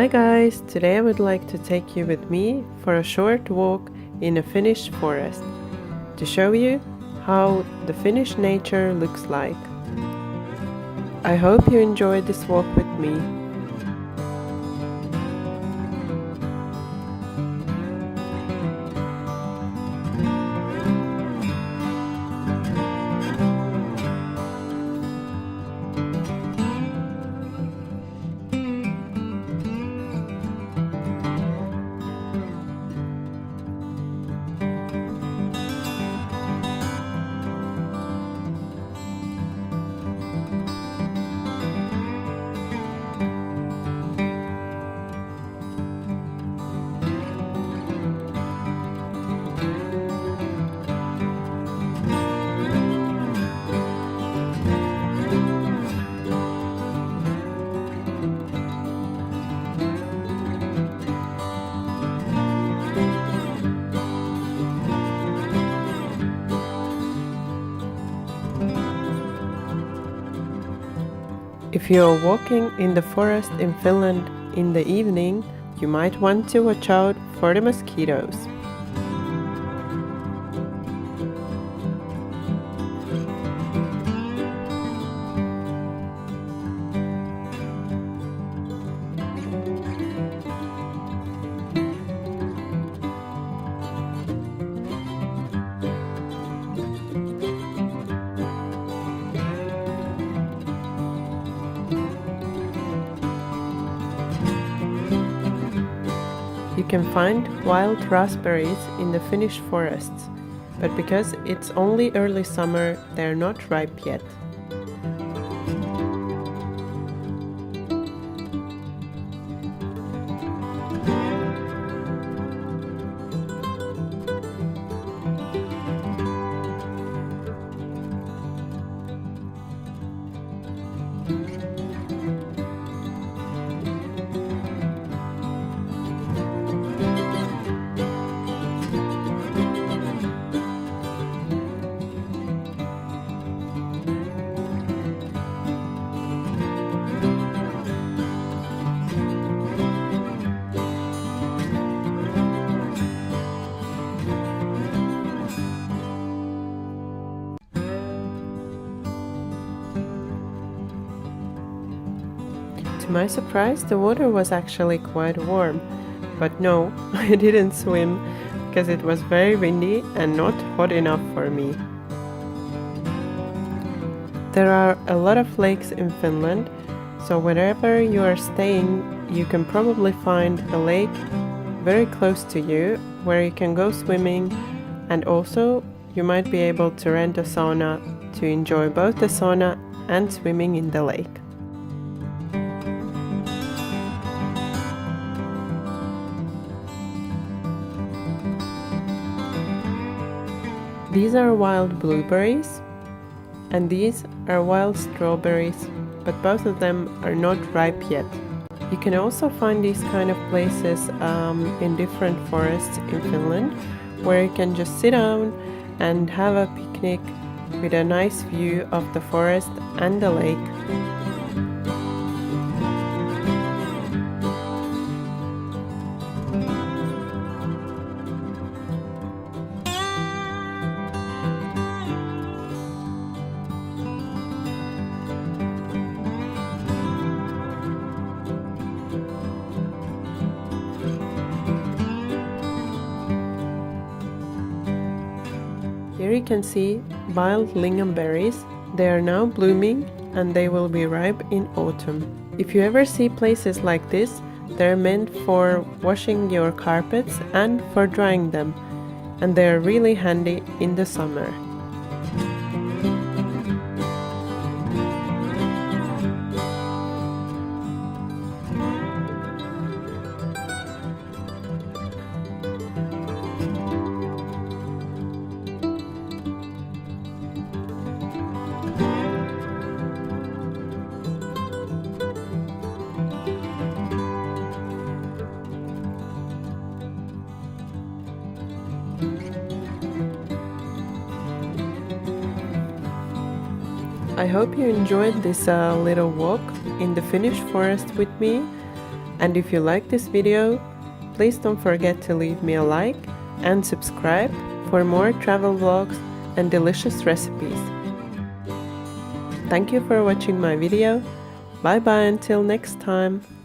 Hi guys, today I would like to take you with me for a short walk in a Finnish forest to show you how the Finnish nature looks like. I hope you enjoy this walk with me. If you are walking in the forest in Finland in the evening, you might want to watch out for the mosquitoes. You can find wild raspberries in the Finnish forests, but because it's only early summer, they're not ripe yet. To my surprise, the water was actually quite warm, but no, I didn't swim because it was very windy and not hot enough for me. There are a lot of lakes in Finland, so wherever you are staying, you can probably find a lake very close to you where you can go swimming, and also you might be able to rent a sauna to enjoy both the sauna and swimming in the lake. These are wild blueberries, and these are wild strawberries, but both of them are not ripe yet. You can also find these kind of places in different forests in Finland, where you can just sit down and have a picnic with a nice view of the forest and the lake. Here you can see wild lingonberries. They are now blooming and they will be ripe in autumn. If you ever see places like this, they're meant for washing your carpets and for drying them, and they're really handy in the summer. I hope you enjoyed this little walk in the Finnish forest with me, And if you like this video, please don't forget to leave me a like and subscribe for more travel vlogs and delicious recipes. Thank you for watching my video. Bye bye until next time.